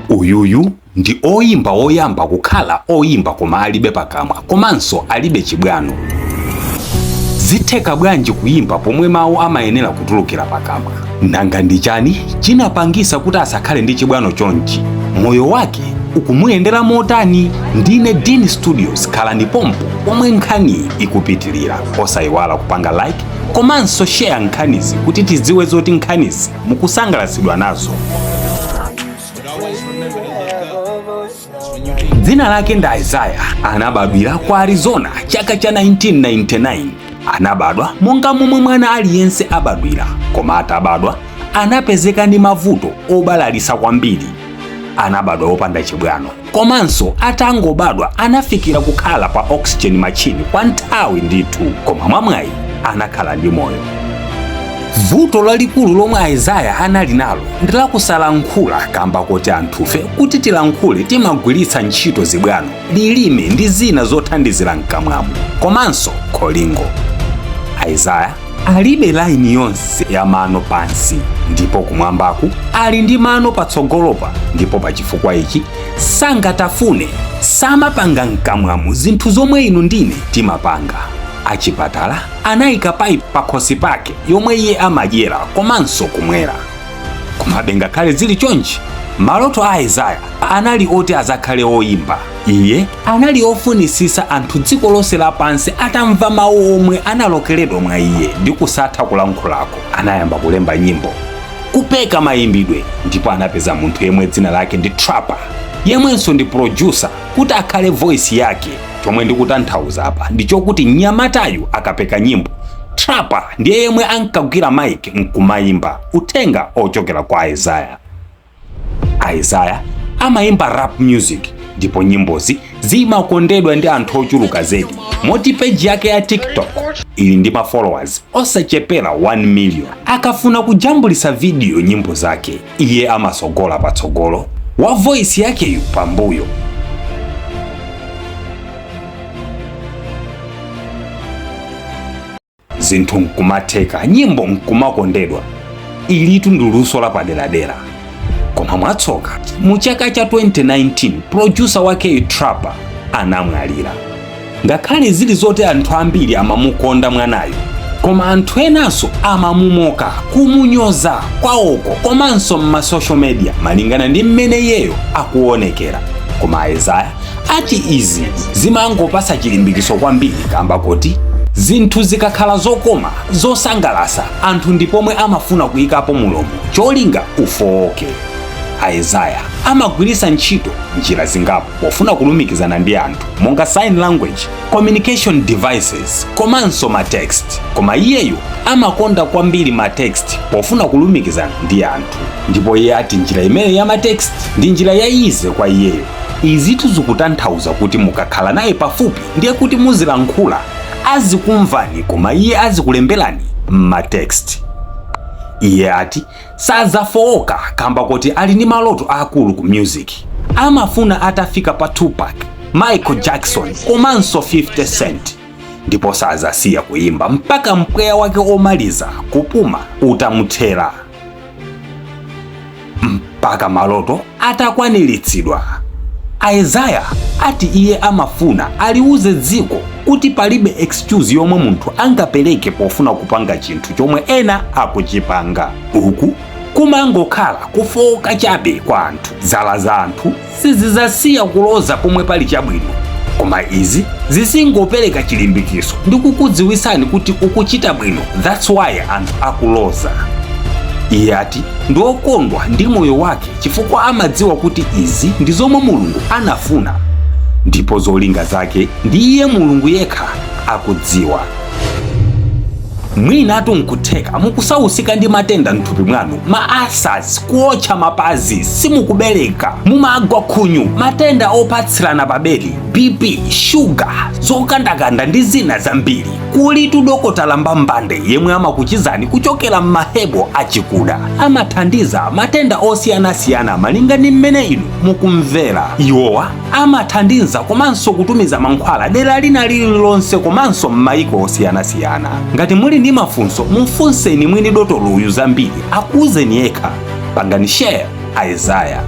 Uyuyu ndi oyimba oyamba kukhala oyimba koma alibe pakamwa komanso alibe chibwano. Zitheka bwanji kuyimba pomwe mawu amayenera kutulukira pakamwa? Nanga ndi chani chinapangisa kuti asakhale ndi chibwano chonchi? Moyo wake ukumuyendera motani? Ndine Dini Studios, khalani pompo pomwe nkhani ikupitirira. Osayiwala kupanga like komanso share nkhanizi kuti tidziwe zoti nkhanizi mukusangalasidwa nazo. Dzina lake ndi Isaiah, anabadwira ku Arizona chaka cha 1999. Anabadwa monga momwe mwana aliyense abadwira, koma atabadwa anapezeka ndi mavuto obalalisa kwambiri. Anabadwa opanda chibwano, komanso atangobadwa anafikira kukhala pa oxygen machine kwa nthawi ndithu, koma mwamwayi anakhala ndi moyo. Vuto lalikulu lomwe Isaiah anali nalo ndi lakusalankhula, kamba kuti anthufe kuti tilankhule timagwiritsa ntchito zibwano, lilime ndi zina zothandizira mkamwamu, komanso kholingo. Isaiah alibe laini yonse ya mano pansi, ndipo kumwambaku ali ndi mano patsogolopa, ndipo pa chifukwa ichi sangatafune, samapanga mkamwamu zinthu zomwe inu ndine timapanga. Achipatala anayika paipi pakhosi pake yomwe iye amadyera komanso kumwera. Komabe ngakhale zili chonchi, maloto a Isaiah anali oti azakhale oyimba. Iye anali ofunisisa anthu dziko lonse lapansi atamva mawu omwe analokeredwa mwa iye ndi kusatha kulankhulako. Anayamba kulemba nyimbo, kupeka mayimbidwe, ndipo anapeza munthu yemwe dzina lake ndi Trapper, yemwenso ndi producer, kuti akhale voice yake. Chomwe ndikutanthauza apa ndi chokuti mnyamatayu akapeka nyimbo, Trapper ndiye yemwe ankagwira mic nkumayimba uthenga ochokera kwa Isaiah. Isaiah amayimba rap music, ndipo nyimbozi zimakondedwa ndi anthu ochuluka zedi, moti page yake ya TikTok ili ndi ma followers osachepera 1 million. Akafuna kujambulisa video nyimbo zake, iye amasogola patsogolo, wa voice yakeyu pambuyo. Zinthu nkumatheka, nyimbo nkumakondedwa, ilitu ndi luso la paderadera. Koma mwatsoka, mu chaka cha 2019 producer wake Trapper anamwalira. Ngakhale zili zoti anthu ambiri amamukonda mwanayo, koma anthu enanso amamumoka, kumunyoza kwawoko komanso mma social media malingana ndi mmene iyeyo akuonekera. Koma Isaiah ati izi zimangopasa chilimbikiso kwambiri, kamba kuti zinthu zikakhala zokoma zosangalasa anthu ndipomwe amafuna kuyikapo mulomo cholinga ufowoke. Isaiah amagwiritsa ntchito njira zingapo pofuna kulumikizana ndi anthu, monga sign language, communication devices komanso matext. Koma iyeyo amakonda kwambiri matext pofuna kulumikizana ndi anthu, ndipo iye ati njira imene ya matext ndi njira yayize kwa iyeyo. Izitu zikutanthauza kuti mukakhala naye pafupi ndiye kuti muzilankhula, azikumvani koma iye azikulemberani matext. Iye ati sazafowoka, kamba kuti ali ndi maloto akulu ku music. Amafuna atafika pa Tupac, Michael Jackson komanso 50 Cent, ndipo sazasiya kuyimba mpaka mpweya wake omaliza kupuma utamuthera, mpaka maloto atakwaniritsidwa. Isaiah ati iye amafuna aliuze dziko kuti palibe excuse yomwe munthu angapereke pofuna kupanga chinthu chomwe ena akuchipanga. Uku kumangokhala kufowoka chabe kwa anthu. Zala za anthu sizizasiya kuloza pomwe pali chabwino, koma izi zisingopereka chilimbikiso ndi kukudziwisani kuti ukuchita bwino, that's why anthu akuloza. Iye ati ndi okondwa ndi moyo wake chifukwa amadziwa kuti izi ndi zomwe Mulungu anafuna, ndipo zolinga zake ndi iye Mulungu yekha akudziwa. Mwinatu nkutheka mukusausika ndi matenda mthupi mwanu, ma-ulcers, kuotcha mapazi, simukubereka, mumagwa khunyu, matenda opatsirana pabeli, BP, sugar, zokandakanda ndi zina zambiri. Kulitu dokotala mbambande yemwe amakuchizani kuchokera m'mahebo achikuda, amathandiza matenda osiyanasiyana malinga ndi mmene inu mukumvera. Iwowa amathandiza komanso kutumiza mankhwala dera lina lililonse komanso m'mayiko osiyanasiyana. Ngati muli ndi mafunso, mufunseni mwini dotolo uyu zambiri akuwuzeni yekha. Pangani share Isaiah.